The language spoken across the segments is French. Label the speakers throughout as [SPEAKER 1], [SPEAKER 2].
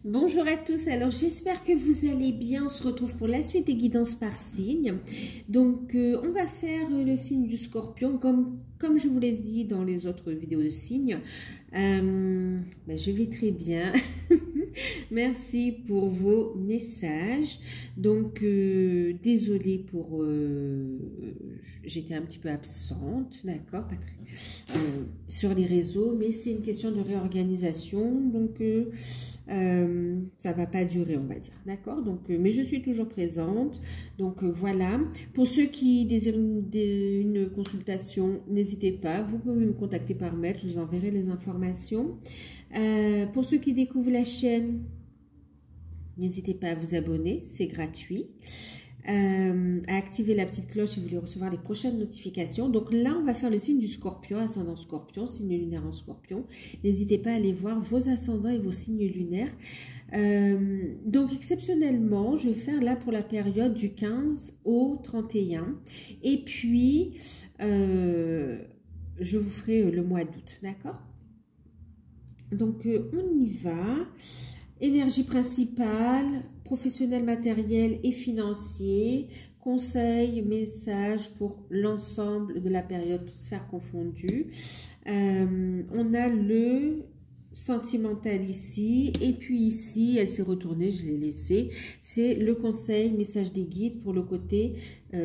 [SPEAKER 1] Bonjour à tous, alors j'espère que vous allez bien. On se retrouve pour la suite des guidances par signe. Donc on va faire le signe du Scorpion comme je vous l'ai dit dans les autres vidéos de signes. Je vais très bien. Merci pour vos messages. Donc désolée pour j'étais un petit peu absente, d'accord, pas très, sur les réseaux, mais c'est une question de réorganisation, donc ça va pas durer, on va dire, d'accord. Donc mais je suis toujours présente, donc voilà. Pour ceux qui désirent une consultation, n'hésitez pas, vous pouvez me contacter par mail, je vous enverrai les informations. Pour ceux qui découvrent la chaîne, n'hésitez pas à vous abonner, c'est gratuit. À activer la petite cloche si vous voulez recevoir les prochaines notifications. Donc là, on va faire le signe du Scorpion, ascendant Scorpion, signe lunaire en Scorpion. N'hésitez pas à aller voir vos ascendants et vos signes lunaires. Donc exceptionnellement, je vais faire là pour la période du 15 au 31. Et puis, je vous ferai le mois d'août, d'accord? Donc on y va. Énergie principale, professionnel, matériel et financier, conseils, messages pour l'ensemble de la période, toute sphère confondue. On a le sentimental ici, et puis ici, elle s'est retournée, je l'ai laissé, c'est le conseil, message des guides pour le côté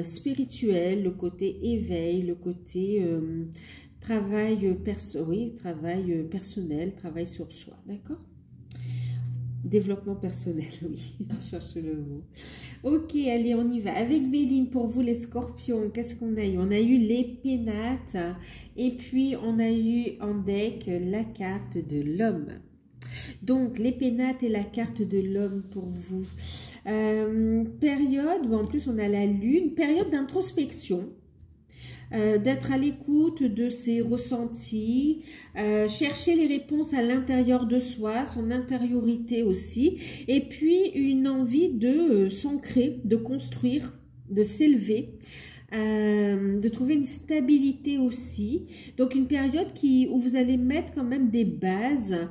[SPEAKER 1] spirituel, le côté éveil, le côté travail personnel, travail sur soi, d'accord? Développement personnel, oui, je cherche le mot. Ok, allez, on y va. Avec Béline, pour vous les scorpions, qu'est-ce qu'on a eu? On a eu les pénates et puis on a eu en deck la carte de l'homme. Donc, les pénates et la carte de l'homme pour vous. Période où en plus on a la lune, période d'introspection. D'être à l'écoute de ses ressentis, chercher les réponses à l'intérieur de soi, son intériorité aussi, et puis une envie de s'ancrer, de construire, de s'élever, de trouver une stabilité aussi. Donc une période où vous allez mettre quand même des bases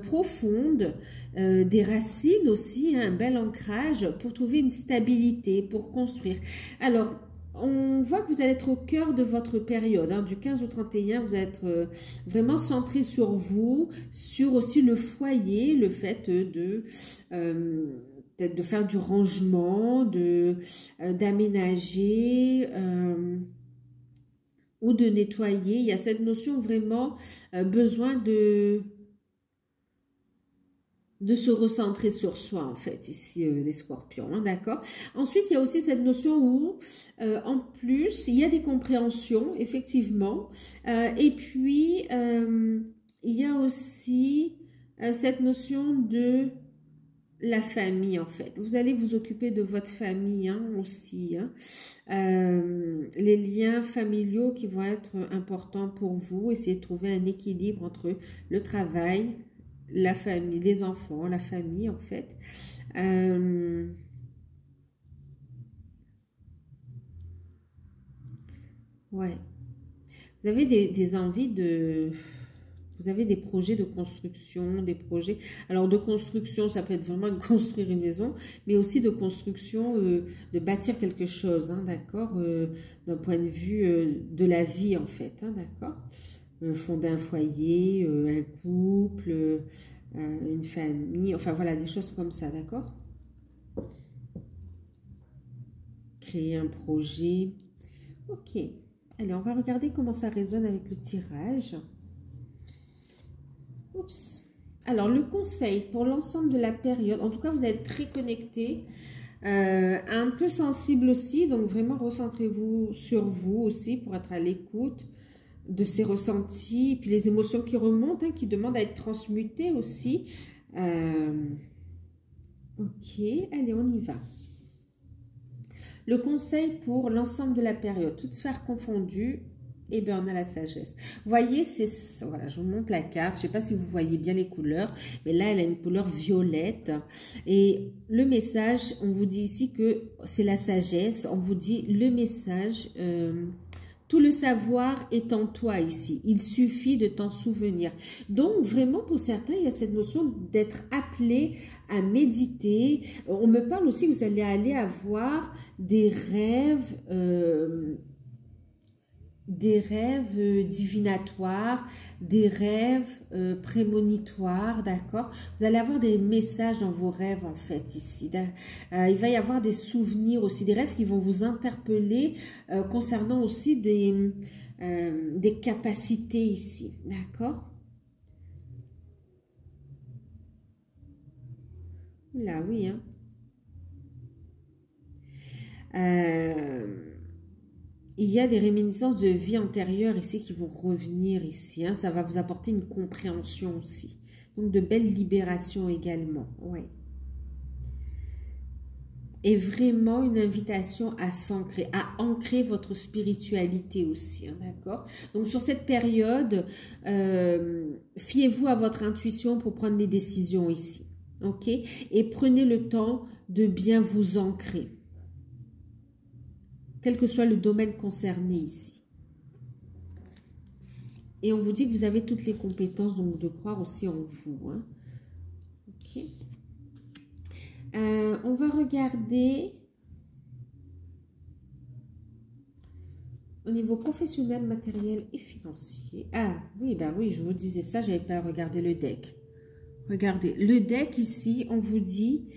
[SPEAKER 1] profondes, des racines aussi, un bel ancrage pour trouver une stabilité, pour construire. Alors, on voit que vous allez être au cœur de votre période, hein, du 15 au 31, vous allez être vraiment centré sur vous, sur aussi le foyer, le fait de faire du rangement, d'aménager ou de nettoyer. Il y a cette notion vraiment besoin de se recentrer sur soi, en fait, ici, les scorpions, hein, d'accord? Ensuite, il y a aussi cette notion où, en plus, il y a des compréhensions, effectivement, et puis, il y a aussi cette notion de la famille, en fait. Vous allez vous occuper de votre famille, hein, aussi, hein. Les liens familiaux qui vont être importants pour vous, essayez de trouver un équilibre entre le travail, la famille, les enfants, la famille en fait. Ouais. Vous avez des envies de... Vous avez des projets de construction, des projets... Alors de construction, ça peut être vraiment de construire une maison, mais aussi de construction, de bâtir quelque chose, hein, d'accord, d'un point de vue de la vie en fait, hein, d'accord. Fonder un foyer, un couple, une famille, enfin voilà, des choses comme ça, d'accord? Créer un projet. Ok, allez, on va regarder comment ça résonne avec le tirage. Oups. Alors, le conseil pour l'ensemble de la période, en tout cas, vous êtes très connecté, un peu sensible aussi, donc vraiment recentrez-vous sur vous aussi pour être à l'écoute de ces ressentis, puis les émotions qui remontent, hein, qui demandent à être transmutées aussi. Ok, allez, on y va. Le conseil pour l'ensemble de la période, toute sphère confondue, eh bien, on a la sagesse. Vous voyez, c'est... Voilà, je vous montre la carte. Je ne sais pas si vous voyez bien les couleurs, mais là, elle a une couleur violette. Et le message, on vous dit ici que c'est la sagesse. On vous dit le message... Tout le savoir est en toi ici. Il suffit de t'en souvenir. Donc, vraiment, pour certains, il y a cette notion d'être appelé à méditer. On me parle aussi, vous allez aller avoir des rêves divinatoires, des rêves prémonitoires, d'accord? Vous allez avoir des messages dans vos rêves, en fait, ici. Il va y avoir des souvenirs aussi, des rêves qui vont vous interpeller concernant aussi des capacités ici, d'accord? Là, oui, hein. Il y a des réminiscences de vie antérieure ici qui vont revenir ici. Hein. Ça va vous apporter une compréhension aussi. Donc, de belles libérations également. Ouais. Et vraiment une invitation à s'ancrer, à ancrer votre spiritualité aussi. Hein, d'accord? Donc, sur cette période, fiez-vous à votre intuition pour prendre les décisions ici. OK? Et prenez le temps de bien vous ancrer. Quel que soit le domaine concerné ici. Et on vous dit que vous avez toutes les compétences, donc de croire aussi en vous. Hein. Okay. On va regarder au niveau professionnel, matériel et financier. Ah, oui, ben oui, je vous disais ça, j'avais pas regardé le deck. Regardez, le deck ici, on vous dit...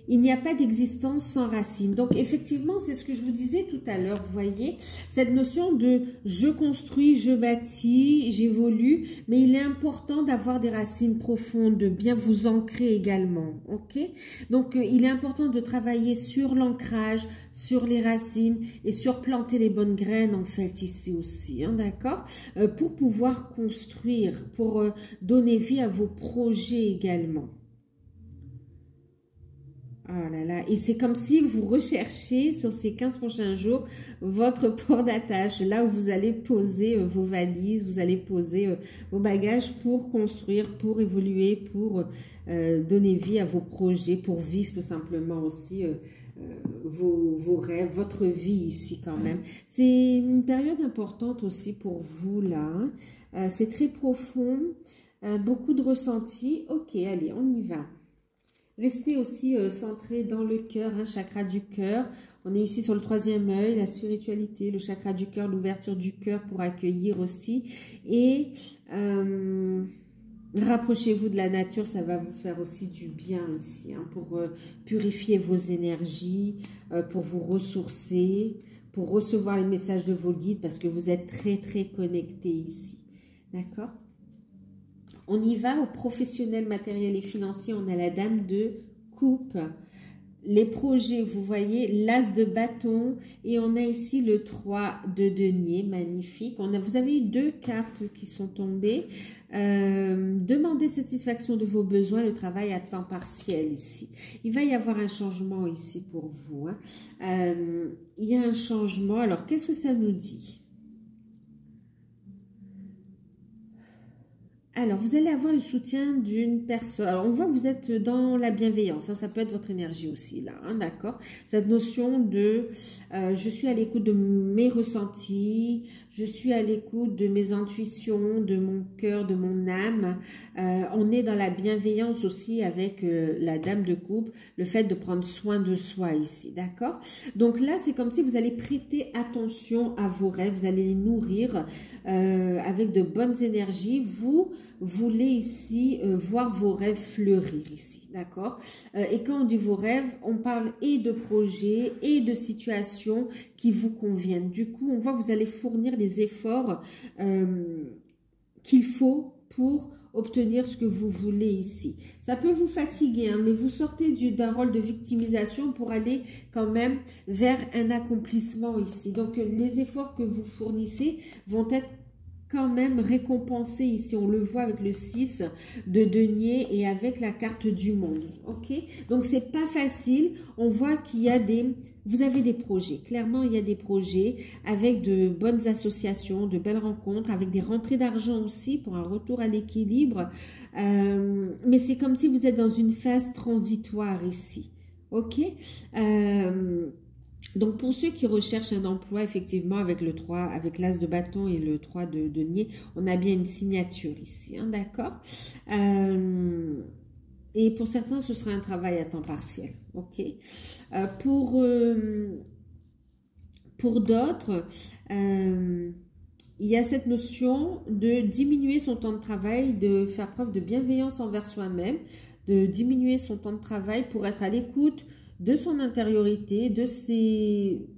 [SPEAKER 1] Il n'y a pas d'existence sans racines. Donc, effectivement, c'est ce que je vous disais tout à l'heure, vous voyez, cette notion de je construis, je bâtis, j'évolue, mais il est important d'avoir des racines profondes, de bien vous ancrer également, ok? Donc, il est important de travailler sur l'ancrage, sur les racines et sur planter les bonnes graines, en fait, ici aussi, hein, d'accord? Pour pouvoir construire, pour donner vie à vos projets également. Oh là là, et c'est comme si vous recherchez sur ces 15 prochains jours votre port d'attache, là où vous allez poser vos valises, vous allez poser vos bagages pour construire, pour évoluer, pour donner vie à vos projets, pour vivre tout simplement aussi vos rêves, votre vie ici quand même. C'est une période importante aussi pour vous là, hein. C'est très profond, beaucoup de ressentis. Ok, allez, on y va. Restez aussi centré dans le cœur, hein, chakra du cœur. On est ici sur le 3e œil, la spiritualité, le chakra du cœur, l'ouverture du cœur pour accueillir aussi. Et rapprochez-vous de la nature, ça va vous faire aussi du bien ici, hein, pour purifier vos énergies, pour vous ressourcer, pour recevoir les messages de vos guides parce que vous êtes très très connectés ici. D'accord ? On y va au professionnel, matériel et financier. On a la dame de coupe. Les projets, vous voyez, l'as de bâton. Et on a ici le 3 de denier. Magnifique. Vous avez eu 2 cartes qui sont tombées. Demandez satisfaction de vos besoins. Le travail à temps partiel ici. Il va y avoir un changement ici pour vous. Hein. Il y a un changement. Alors, qu'est-ce que ça nous dit ? Alors, vous allez avoir le soutien d'une personne. Alors, on voit que vous êtes dans la bienveillance. Hein, ça peut être votre énergie aussi, là. Hein, d'accord? Cette notion de je suis à l'écoute de mes ressentis, je suis à l'écoute de mes intuitions, de mon cœur, de mon âme. On est dans la bienveillance aussi avec la dame de coupe, le fait de prendre soin de soi ici, d'accord? Donc là, c'est comme si vous allez prêter attention à vos rêves, vous allez les nourrir avec de bonnes énergies. Vous voulez ici voir vos rêves fleurir ici, d'accord? Et quand on dit vos rêves, on parle et de projets et de situations qui vous conviennent. Du coup, on voit que vous allez fournir les efforts qu'il faut pour obtenir ce que vous voulez ici. Ça peut vous fatiguer, hein, mais vous sortez d'un rôle de victimisation pour aller quand même vers un accomplissement ici. Donc, les efforts que vous fournissez vont être quand même récompensé ici, on le voit avec le 6 de denier et avec la carte du monde, ok? Donc c'est pas facile, on voit qu'il y a vous avez des projets, clairement il y a des projets avec de bonnes associations, de belles rencontres, avec des rentrées d'argent aussi pour un retour à l'équilibre, mais c'est comme si vous êtes dans une phase transitoire ici, ok? Donc, pour ceux qui recherchent un emploi, effectivement, avec le 3, avec l'as de bâton et le 3 de denier, on a bien une signature ici, hein, d'accord? Et pour certains, ce sera un travail à temps partiel, ok? Pour d'autres, il y a cette notion de diminuer son temps de travail, de faire preuve de bienveillance envers soi-même, de diminuer son temps de travail pour être à l'écoute de son intériorité,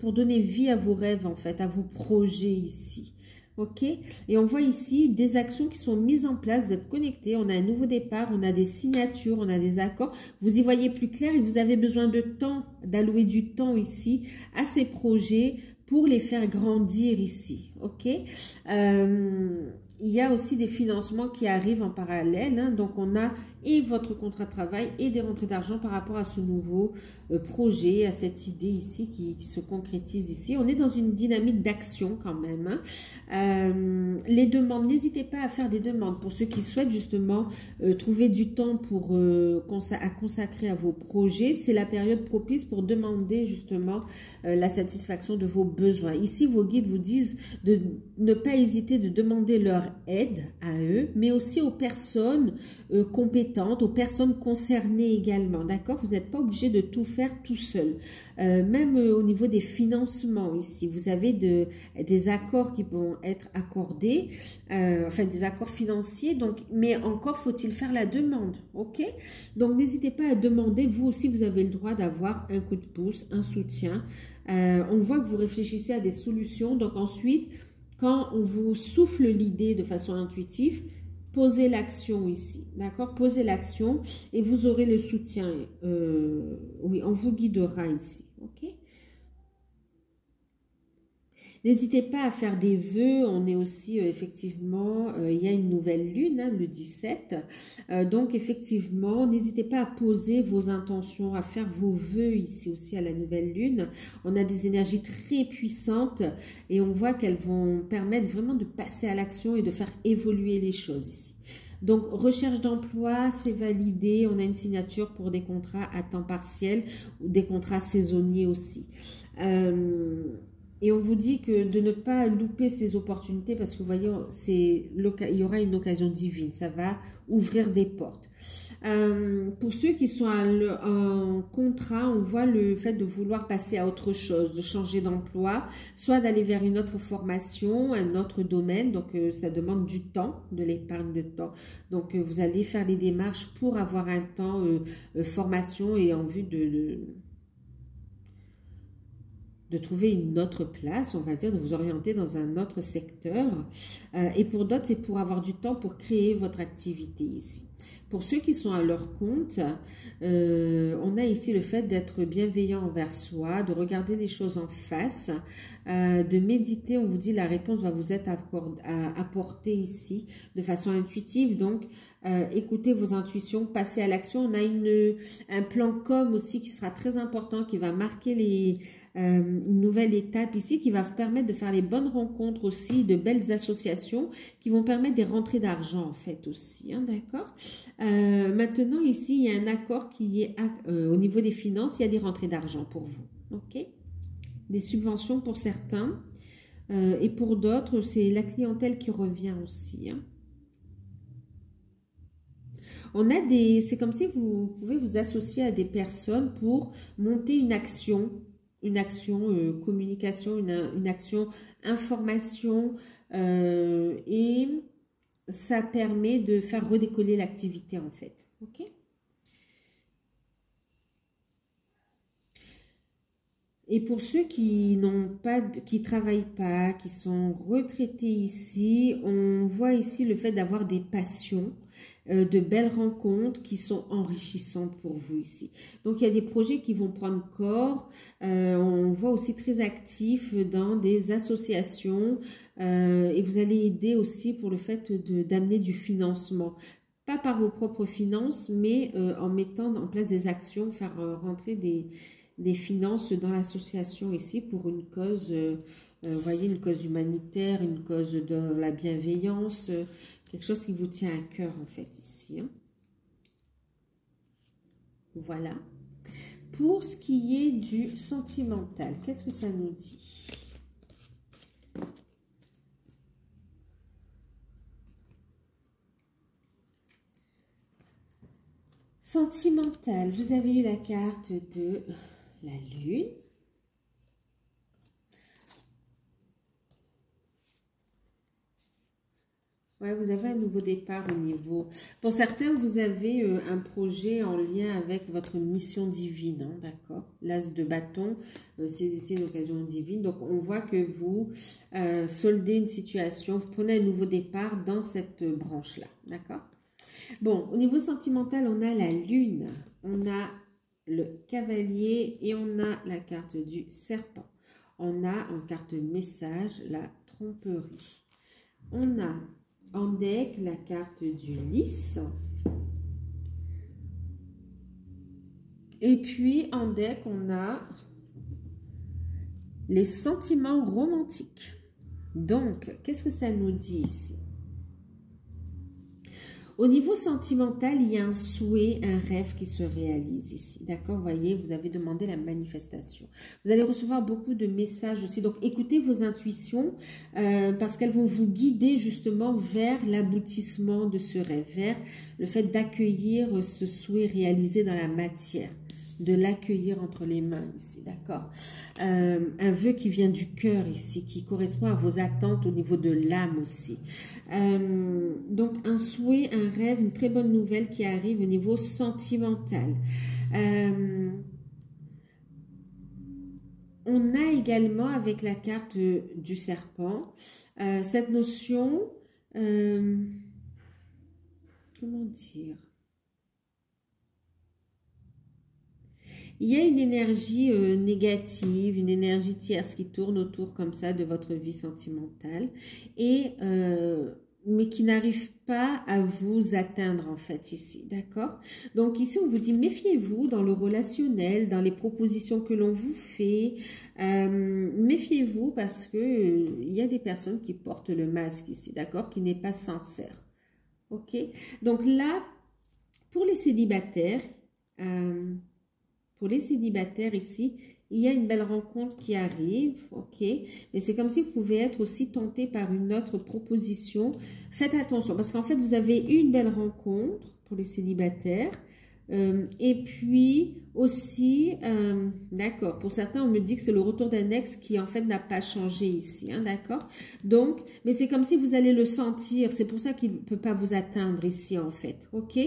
[SPEAKER 1] pour donner vie à vos rêves en fait, à vos projets ici. Ok? Et on voit ici des actions qui sont mises en place, vous êtes connectés, on a un nouveau départ, on a des signatures, on a des accords. Vous y voyez plus clair et vous avez besoin de temps, d'allouer du temps ici à ces projets pour les faire grandir ici. Ok? Il y a aussi des financements qui arrivent en parallèle. Hein, donc, on a et votre contrat de travail et des rentrées d'argent par rapport à ce nouveau projet, à cette idée ici qui se concrétise ici. On est dans une dynamique d'action quand même. Hein. Les demandes, n'hésitez pas à faire des demandes pour ceux qui souhaitent justement trouver du temps pour à consacrer à vos projets. C'est la période propice pour demander justement la satisfaction de vos besoins. Ici, vos guides vous disent de ne pas hésiter de demander leur aide à eux, mais aussi aux personnes compétentes, aux personnes concernées également, d'accord? Vous n'êtes pas obligé de tout faire tout seul. Même au niveau des financements ici, vous avez des accords qui vont être accordés, enfin des accords financiers, donc, mais encore faut-il faire la demande, ok? Donc n'hésitez pas à demander, vous aussi vous avez le droit d'avoir un coup de pouce, un soutien. On voit que vous réfléchissez à des solutions, donc ensuite, quand on vous souffle l'idée de façon intuitive, posez l'action ici, d'accord? Posez l'action et vous aurez le soutien. Oui, on vous guidera ici, ok? N'hésitez pas à faire des vœux, on est aussi effectivement, il y a une nouvelle lune, hein, le 17, donc effectivement, n'hésitez pas à poser vos intentions, à faire vos vœux ici aussi à la nouvelle lune. On a des énergies très puissantes et on voit qu'elles vont permettre vraiment de passer à l'action et de faire évoluer les choses ici. Donc, recherche d'emploi, c'est validé, on a une signature pour des contrats à temps partiel ou des contrats saisonniers aussi. Et on vous dit que de ne pas louper ces opportunités parce que vous voyez, il y aura une occasion divine, ça va ouvrir des portes. Pour ceux qui sont en contrat, on voit le fait de vouloir passer à autre chose, de changer d'emploi, soit d'aller vers une autre formation, un autre domaine, donc ça demande du temps, de l'épargne de temps. Donc vous allez faire des démarches pour avoir un temps formation et en vue de trouver une autre place, on va dire, de vous orienter dans un autre secteur. Et pour d'autres, c'est pour avoir du temps pour créer votre activité ici. Pour ceux qui sont à leur compte, on a ici le fait d'être bienveillant envers soi, de regarder les choses en face, de méditer. On vous dit la réponse va vous être apportée ici de façon intuitive. Donc, écoutez vos intuitions, passez à l'action. On a un plan com aussi qui sera très important, qui va marquer une nouvelle étape ici qui va vous permettre de faire les bonnes rencontres aussi, de belles associations qui vont permettre des rentrées d'argent en fait aussi, hein, d'accord? Maintenant ici, il y a un accord qui est au niveau des finances, il y a des rentrées d'argent pour vous, ok? Des subventions pour certains et pour d'autres, c'est la clientèle qui revient aussi, hein. C'est comme si vous pouvez vous associer à des personnes pour monter une action communication, une action information et ça permet de faire redécoller l'activité en fait. Ok ? Et pour ceux qui qui travaillent pas, qui sont retraités ici, on voit ici le fait d'avoir des passions, de belles rencontres qui sont enrichissantes pour vous ici. Donc, il y a des projets qui vont prendre corps. On voit aussi très actifs dans des associations et vous allez aider aussi pour le fait d'amener du financement. Pas par vos propres finances, mais en mettant en place des actions, faire rentrer des finances dans l'association ici pour une cause, vous voyez, une cause humanitaire, une cause de la bienveillance, quelque chose qui vous tient à cœur en fait ici. Hein. Voilà. Pour ce qui est du sentimental, qu'est-ce que ça nous dit? Sentimental, vous avez eu la carte de la Lune. Ouais, vous avez un nouveau départ au niveau... Pour certains, vous avez un projet en lien avec votre mission divine, hein, d'accord? L'as de bâton, saisissez une occasion divine. Donc, on voit que vous soldez une situation, vous prenez un nouveau départ dans cette branche-là, d'accord? Bon, au niveau sentimental, on a la Lune, on a le Cavalier et on a la carte du Serpent. On a en carte message la tromperie. On a en deck la carte du Lys. Et puis en deck, on a les sentiments romantiques. Donc, qu'est-ce que ça nous dit ici? Au niveau sentimental, il y a un souhait, un rêve qui se réalise ici. D'accord? Vous voyez, vous avez demandé la manifestation. Vous allez recevoir beaucoup de messages aussi. Donc, écoutez vos intuitions parce qu'elles vont vous guider justement vers l'aboutissement de ce rêve, vers le fait d'accueillir ce souhait réalisé dans la matière, de l'accueillir entre les mains ici, d'accord? Un vœu qui vient du cœur ici, qui correspond à vos attentes au niveau de l'âme aussi. Donc un souhait, un rêve, une très bonne nouvelle qui arrive au niveau sentimental. On a également avec la carte du serpent cette notion, comment dire? Il y a une énergie négative, une énergie tierce qui tourne autour comme ça de votre vie sentimentale, mais qui n'arrive pas à vous atteindre en fait ici, d'accord? Donc ici on vous dit méfiez-vous dans le relationnel, dans les propositions que l'on vous fait, méfiez-vous parce que il y a des personnes qui portent le masque ici, d'accord? Qui n'est pas sincère, ok? Donc là, pour les célibataires, ici, il y a une belle rencontre qui arrive, ok? Mais c'est comme si vous pouvez être aussi tenté par une autre proposition. Faites attention, parce qu'en fait, vous avez une belle rencontre pour les célibataires. Et puis aussi, d'accord, pour certains, on me dit que c'est le retour d'un ex qui en fait n'a pas changé ici, hein, d'accord? Donc, mais c'est comme si vous allez le sentir, c'est pour ça qu'il ne peut pas vous atteindre ici en fait, ok?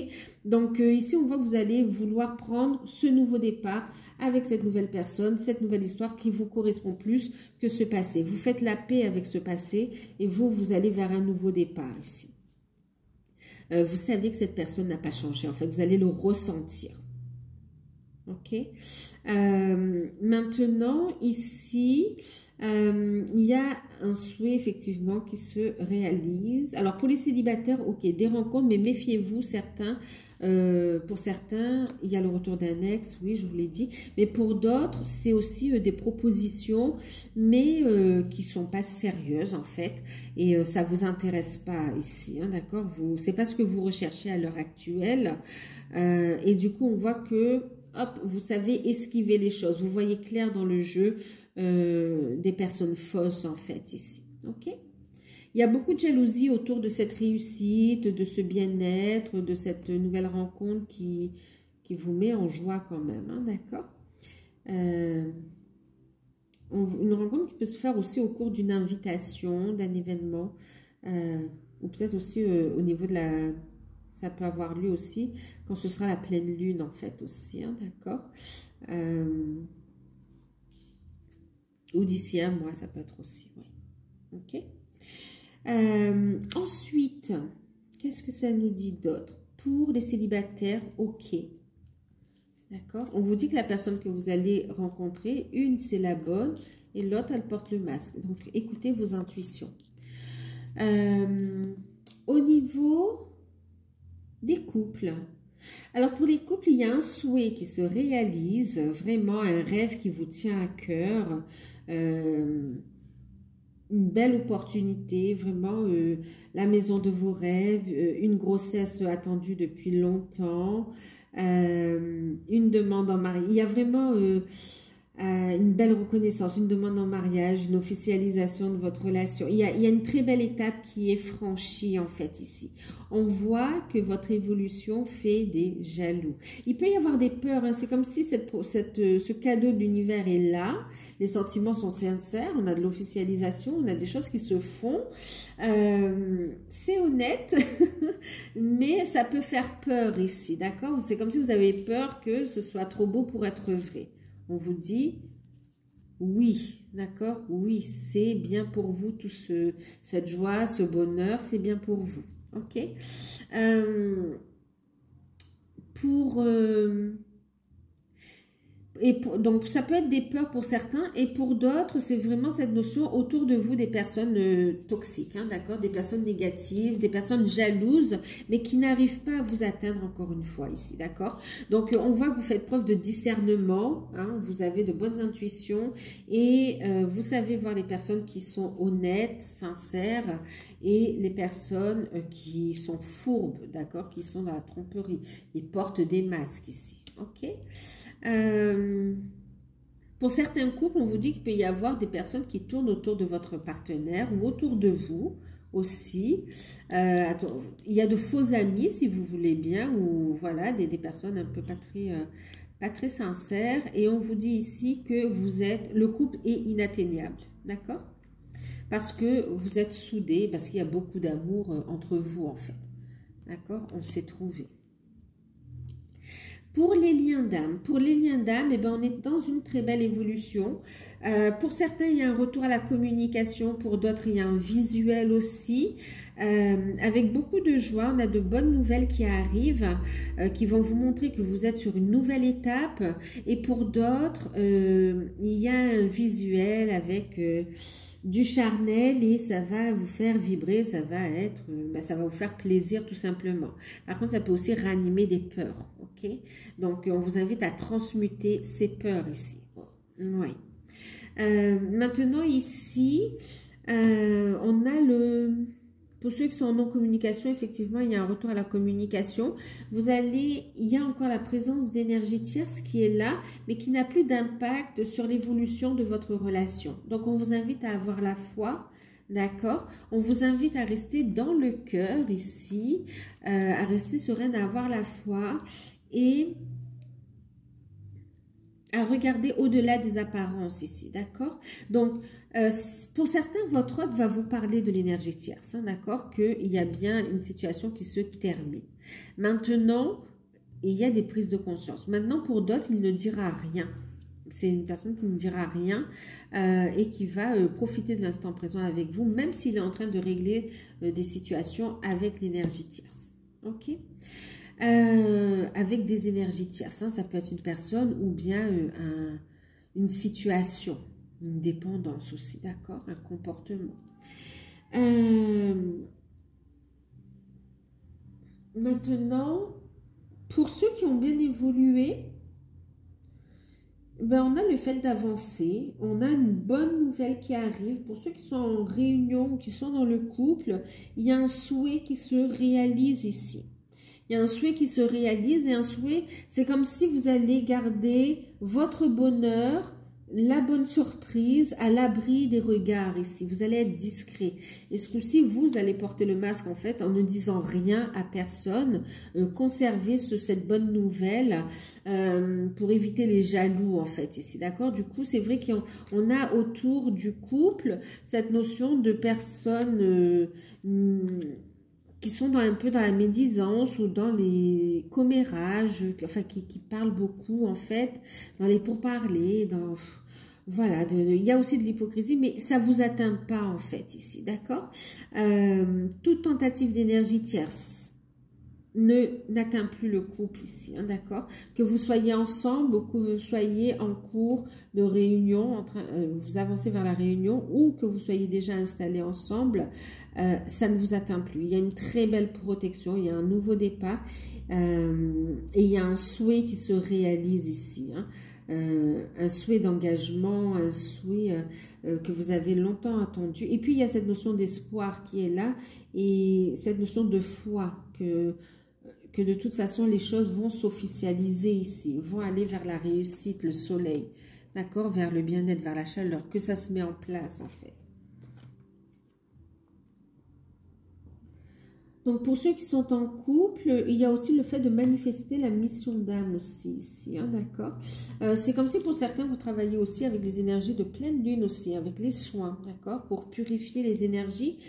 [SPEAKER 1] Donc ici, on voit que vous allez vouloir prendre ce nouveau départ avec cette nouvelle personne, cette nouvelle histoire qui vous correspond plus que ce passé. Vous faites la paix avec ce passé et vous allez vers un nouveau départ ici. Vous savez que cette personne n'a pas changé. En fait, vous allez le ressentir. Ok? Maintenant, ici, il y a un souhait effectivement qui se réalise. Alors, pour les célibataires, ok, des rencontres, mais méfiez-vous, pour certains, il y a le retour d'un ex, oui, je vous l'ai dit. Mais pour d'autres, c'est aussi des propositions, mais qui ne sont pas sérieuses, en fait. Et ça ne vous intéresse pas ici, hein, d'accord? Ce n'est pas ce que vous recherchez à l'heure actuelle. Et du coup, on voit que, hop, vous savez esquiver les choses. Vous voyez clair dans le jeu des personnes fausses, en fait, ici. Ok? Il y a beaucoup de jalousie autour de cette réussite, de ce bien-être, de cette nouvelle rencontre qui vous met en joie quand même, hein, d'accord? Une rencontre qui peut se faire aussi au cours d'une invitation, d'un événement, ou peut-être aussi au niveau de la... Ça peut avoir lieu aussi quand ce sera la pleine lune, en fait, aussi, hein, d'accord? Ou d'ici un mois, ça peut être aussi, oui. Ok? Ensuite, qu'est-ce que ça nous dit d'autre? Pour les célibataires, ok. D'accord? On vous dit que la personne que vous allez rencontrer, une c'est la bonne et l'autre elle porte le masque. Donc écoutez vos intuitions. Au niveau des couples, alors pour les couples, il y a un souhait qui se réalise, vraiment un rêve qui vous tient à cœur. une belle opportunité, vraiment la maison de vos rêves, une grossesse attendue depuis longtemps, une demande en mariage. Il y a vraiment une belle reconnaissance, une demande en mariage, une officialisation de votre relation. Il y a une très belle étape qui est franchie en fait ici. On voit que votre évolution fait des jaloux. Il peut y avoir des peurs, hein. C'est comme si ce cadeau de l'univers est là. Les sentiments sont sincères, on a de l'officialisation, on a des choses qui se font. C'est honnête, mais ça peut faire peur ici, d'accord? C'est comme si vous avez peur que ce soit trop beau pour être vrai. On vous dit, oui, d'accord? Oui, c'est bien pour vous, cette joie, ce bonheur, c'est bien pour vous, ok? Donc, ça peut être des peurs pour certains et pour d'autres, c'est vraiment cette notion autour de vous des personnes toxiques, hein, d'accord? Des personnes négatives, des personnes jalouses, mais qui n'arrivent pas à vous atteindre encore une fois ici, d'accord? Donc, on voit que vous faites preuve de discernement, hein, vous avez de bonnes intuitions et vous savez voir les personnes qui sont honnêtes, sincères et les personnes qui sont fourbes, d'accord? Qui sont dans la tromperie. Ils portent des masques ici, ok? Pour certains couples, on vous dit qu'il peut y avoir des personnes qui tournent autour de votre partenaire ou autour de vous aussi. Il y a de faux amis, si vous voulez bien, ou voilà, des personnes un peu pas très sincères. Et on vous dit ici que le couple est inatteignable, d'accord? Parce que vous êtes soudés, parce qu'il y a beaucoup d'amour entre vous, en fait. D'accord? On s'est trouvé. Pour les liens d'âme, eh ben, on est dans une très belle évolution. Pour certains, il y a un retour à la communication. Pour d'autres, il y a un visuel aussi. Avec beaucoup de joie, on a de bonnes nouvelles qui arrivent, qui vont vous montrer que vous êtes sur une nouvelle étape. Et pour d'autres, il y a un visuel avec du charnel et ça va vous faire vibrer, ça va vous faire plaisir tout simplement. Par contre, ça peut aussi ranimer des peurs, ok? Donc, on vous invite à transmuter ces peurs ici. Oui. Maintenant, ici, on a pour ceux qui sont en non-communication, effectivement, il y a un retour à la communication. Il y a encore la présence d'énergie tierce qui est là, mais qui n'a plus d'impact sur l'évolution de votre relation. Donc, on vous invite à avoir la foi, d'accord? On vous invite à rester dans le cœur ici, à rester sereine, à avoir la foi et à regarder au-delà des apparences ici, d'accord? Donc, pour certains, votre hôte va vous parler de l'énergie tierce, hein, d'accord? Qu'il y a bien une situation qui se termine. Maintenant, il y a des prises de conscience. Maintenant, pour d'autres, il ne dira rien. C'est une personne qui ne dira rien et qui va profiter de l'instant présent avec vous, même s'il est en train de régler des situations avec l'énergie tierce, ok? Avec des énergies tierces, hein, ça peut être une personne ou bien une situation, une dépendance aussi, d'accord, un comportement. Maintenant, pour ceux qui ont bien évolué, ben on a le fait d'avancer, on a une bonne nouvelle qui arrive. Pour ceux qui sont en réunion, qui sont dans le couple, il y a un souhait qui se réalise ici. Il y a un souhait qui se réalise et un souhait, c'est comme si vous allez garder votre bonheur, la bonne surprise à l'abri des regards ici. Vous allez être discret. Et ce coup-ci, vous allez porter le masque en fait en ne disant rien à personne. Conservez cette bonne nouvelle pour éviter les jaloux en fait ici. D'accord? Du coup, c'est vrai qu'on a autour du couple cette notion de personnes qui sont un peu dans la médisance ou dans les commérages, enfin qui parlent beaucoup en fait, dans les pourparlers, voilà, il y a aussi de l'hypocrisie, mais ça ne vous atteint pas en fait ici, d'accord? Toute tentative d'énergie tierce n'atteint plus le couple ici, hein, d'accord? Que vous soyez ensemble ou que vous soyez en cours de réunion, vous avancez vers la réunion ou que vous soyez déjà installés ensemble, ça ne vous atteint plus. Il y a une très belle protection, il y a un nouveau départ et il y a un souhait qui se réalise ici, hein. un souhait d'engagement, un souhait que vous avez longtemps attendu. Et puis, il y a cette notion d'espoir qui est là et cette notion de foi que de toute façon, les choses vont s'officialiser ici, vont aller vers la réussite, le soleil, d'accord, vers le bien-être, vers la chaleur, que ça se met en place en fait. Donc, pour ceux qui sont en couple, il y a aussi le fait de manifester la mission d'âme aussi ici, hein, d'accord. C'est comme si pour certains, vous travaillez aussi avec les énergies de pleine lune aussi, avec les soins, d'accord, pour purifier les énergies.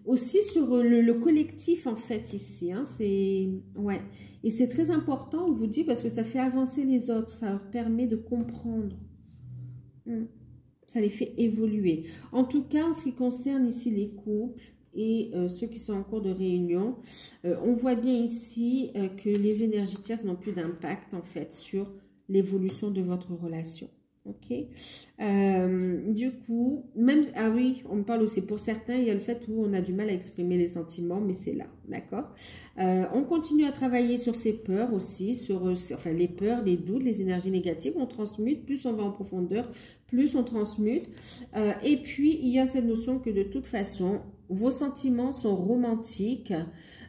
[SPEAKER 1] Aussi sur le collectif, en fait, ici, hein, ouais. Et c'est très important, on vous dit, parce que ça fait avancer les autres, ça leur permet de comprendre. Ça les fait évoluer. En tout cas, en ce qui concerne ici les couples, et ceux qui sont en cours de réunion, on voit bien ici que les énergies tierces n'ont plus d'impact en fait sur l'évolution de votre relation. Ok. Du coup, même, ah oui, on me parle aussi, pour certains, il y a le fait où on a du mal à exprimer les sentiments, mais c'est là, d'accord. On continue à travailler sur ces peurs aussi, sur enfin, les peurs, les doutes, les énergies négatives, on transmute, plus on va en profondeur, plus on transmute. Et puis, il y a cette notion que de toute façon, vos sentiments sont romantiques,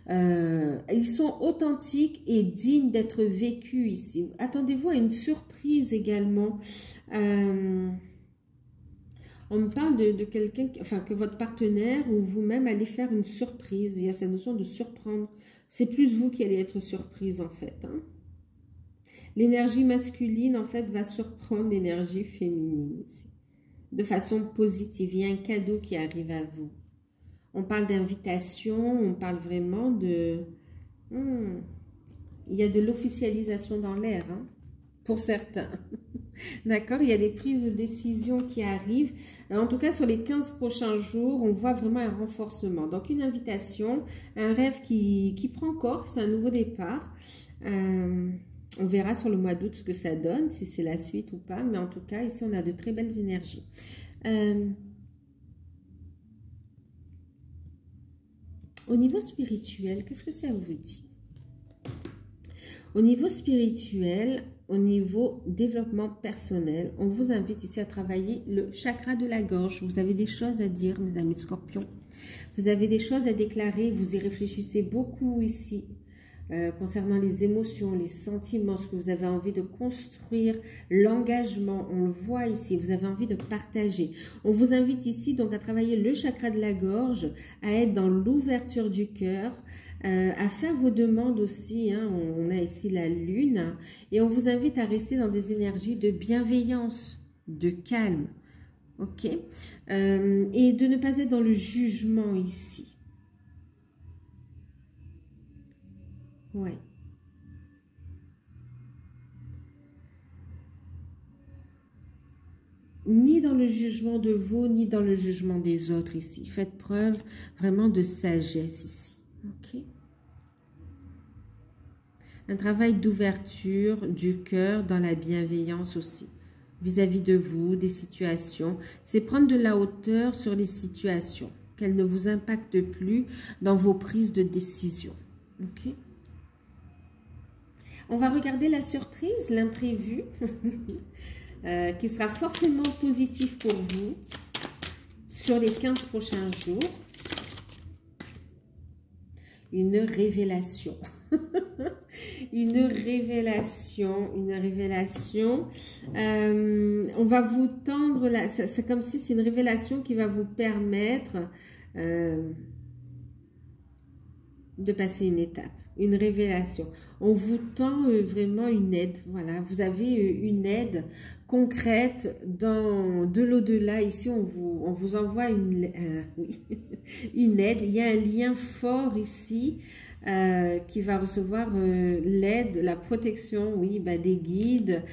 [SPEAKER 1] ils sont authentiques et dignes d'être vécus ici. Attendez-vous à une surprise également. On me parle de quelqu'un, enfin que votre partenaire ou vous-même allez faire une surprise. Il y a cette notion de surprendre. C'est plus vous qui allez être surprise en fait. Hein. L'énergie masculine en fait va surprendre l'énergie féminine ici. De façon positive, il y a un cadeau qui arrive à vous. On parle d'invitation, on parle vraiment de... il y a de l'officialisation dans l'air, hein, pour certains. D'accord, il y a des prises de décision qui arrivent. En tout cas, sur les 15 prochains jours, on voit vraiment un renforcement. Donc, une invitation, un rêve qui prend corps, c'est un nouveau départ. On verra sur le mois d'août ce que ça donne, si c'est la suite ou pas. Mais en tout cas, ici, on a de très belles énergies. Au niveau spirituel, qu'est-ce que ça vous dit? Au niveau spirituel, au niveau développement personnel, on vous invite ici à travailler le chakra de la gorge. Vous avez des choses à dire, mes amis scorpions. Vous avez des choses à déclarer, vous y réfléchissez beaucoup ici. Concernant les émotions, les sentiments, ce que vous avez envie de construire, l'engagement, on le voit ici, vous avez envie de partager. On vous invite ici donc à travailler le chakra de la gorge, à être dans l'ouverture du cœur, à faire vos demandes aussi, hein. On a ici la lune, et on vous invite à rester dans des énergies de bienveillance, de calme, ok, et de ne pas être dans le jugement ici. Ouais. Ni dans le jugement de vous, ni dans le jugement des autres ici. Faites preuve vraiment de sagesse ici. Ok. Un travail d'ouverture du cœur dans la bienveillance aussi. Vis-à-vis de vous, des situations. C'est prendre de la hauteur sur les situations. Qu'elles ne vous impactent plus dans vos prises de décision. Ok. On va regarder la surprise, l'imprévu, qui sera forcément positif pour vous sur les 15 prochains jours. Une révélation. Une révélation. On va vous tendre, c'est comme si c'est une révélation qui va vous permettre de passer une étape. Une révélation. On vous tend vraiment une aide. Voilà, vous avez une aide concrète dans de l'au-delà. Ici, on vous envoie oui, une aide. Il y a un lien fort ici qui va recevoir l'aide, la protection, oui, des guides.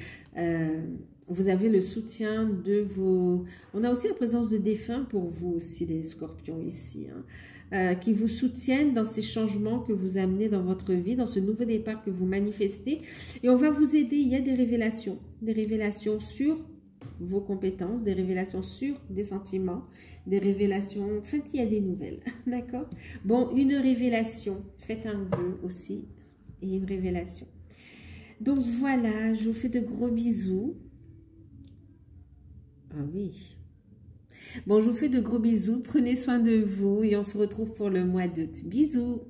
[SPEAKER 1] Vous avez le soutien de vos... On a aussi la présence de défunts pour vous aussi, les scorpions ici, hein. Qui vous soutiennent dans ces changements que vous amenez dans votre vie, dans ce nouveau départ que vous manifestez. Et on va vous aider. Il y a des révélations sur vos compétences, des révélations sur des sentiments, des révélations... Enfin, il y a des nouvelles, d'accord? Bon, une révélation. Faites un vœu aussi et une révélation. Donc voilà, je vous fais de gros bisous. Ah oui. Bon, je vous fais de gros bisous. Prenez soin de vous et on se retrouve pour le mois d'août. Bisous.